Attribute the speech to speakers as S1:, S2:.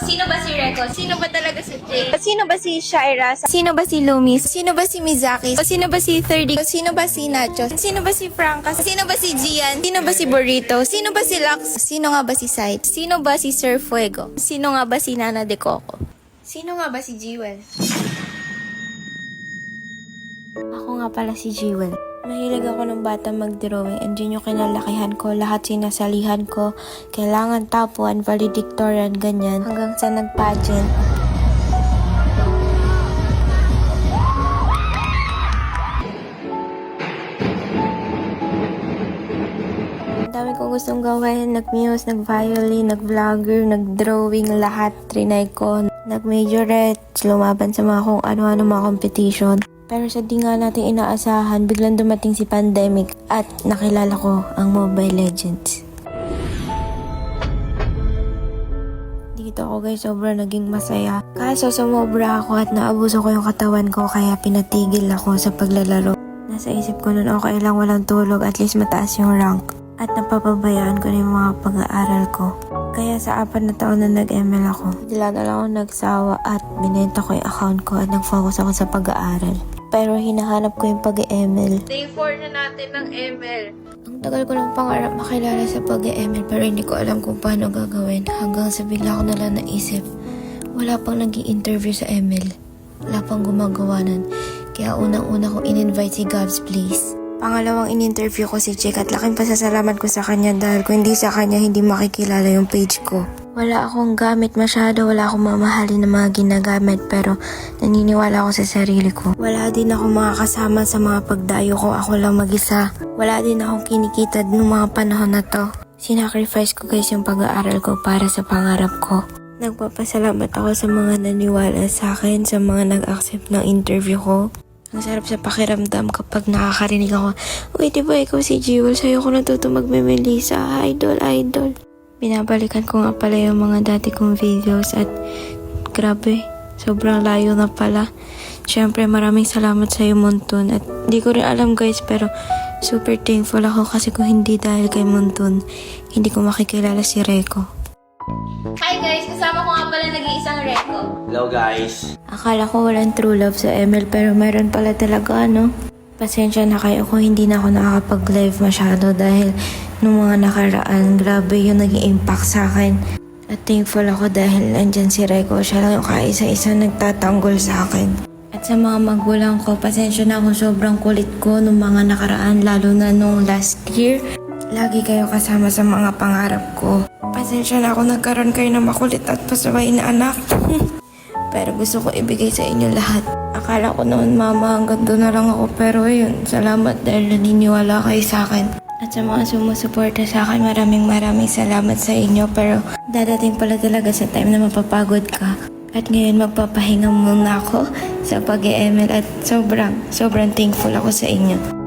S1: Sino ba si Reco? Sino ba talaga si Jay?
S2: Sino ba si Shaira? Sino ba si Lumis? Sino ba si Mizaki? Sino ba si 30? Sino ba si Nacho? Sino ba si Franca? Sino ba si Gian? Sino ba si Burrito? Sino ba si Lux? Sino nga ba si Sight? Sino ba si Sir Fuego? Sino nga ba si Nana de Coco? Sino nga ba si Jewel? Ako nga pala si Jewel. Mahilig ako ng bata mag-drawing and yun yung kinalakihan ko. Lahat sinasalihan ko. Kailangan top 1, valedictorian, ganyan. Hanggang sa nag-pageant. Ang dami kong gustong gawin. Nag-muse, nag-violin, nag-vlogger, nag-drawing, lahat. Trinay ko. Nag-majorette, lumaban sa mga kung ano-ano mga competition. Pero sa di nga natin inaasahan, biglang dumating si pandemic at nakilala ko ang Mobile Legends. Dito ako guys, sobrang naging masaya. Kaso sumobra ako at naabuso ko yung katawan ko kaya pinatigil ako sa paglalaro. Nasa isip ko nun okay lang walang tulog, at least mataas yung rank. At napapabayaan ko na yung mga pag-aaral ko. Kaya sa 4 na taon na nag-ML ako, bigla na lang ako nagsawa at binenta ko yung account ko at nag-focus ako sa pag-aaral. Pero hinahanap ko yung pag-ML.
S1: Day 4 na natin ng ML.
S2: Ang tagal ko ng pangarap makilala sa pag-ML pero hindi ko alam kung paano gagawin. Hanggang sa bigla ko na lang naisip, wala pang nag-i-interview sa ML. Wala pang gumagawa nun. Kaya unang-una kong in-invite si Gabs Please. Pangalawang in-interview ko si Jake at laking pasasalamat ko sa kanya dahil kung hindi sa kanya hindi makikilala yung page ko. Wala akong gamit masyado, wala akong mamahalin na mga ginagamit pero naniniwala ako sa sarili ko. Wala din ako mga kasama sa mga pagdayo ko, ako lang mag-isa. Wala din akong kinikita nung mga panahon na to. Sinacrifice ko guys yung pag-aaral ko para sa pangarap ko. Nagpapasalamat ako sa mga naniwala sa akin, sa mga nag-accept ng interview ko. Ang sarap sa pakiramdam kapag nakakarinig ako, uy, diba ikaw si Jewel? Sa'yo ko natuto magme-Melissa. Idol, idol. Binabalikan ko nga pala yung mga dati kong videos at grabe, sobrang layo na pala. Siyempre maraming salamat sa iyo Montun at di ko rin alam guys pero super thankful ako kasi kung hindi dahil kay Montun, hindi ko makikilala si Reco.
S1: Hi guys, kasama ko nga pala nag-iisang Reco.
S3: Hello guys!
S2: Akala ko walang true love sa ML pero meron pala talaga no. Pasensya na kayo kung hindi na ako nakakapag-live masyado dahil nung mga nakaraan, grabe yung naging impact sa akin. At thankful ako dahil nandyan si Reco, siya lang yung kaisa-isa nagtatanggol sa akin. At sa mga magulang ko, pasensya na kung sobrang kulit ko nung mga nakaraan, lalo na nung last year. Lagi kayo kasama sa mga pangarap ko. Pasensya na ako nagkaroon kayo ng makulit at pasaway na anak. Pero gusto ko ibigay sa inyo lahat. Akala ko noon mama hanggang doon na lang ako pero ayun, salamat dahil naniniwala kayo sa akin. At sa mga sumusuporta sa akin, maraming salamat sa inyo pero dadating pala talaga sa time na mapapagod ka. At ngayon magpapahinga muna ako sa pag-ML at sobrang thankful ako sa inyo.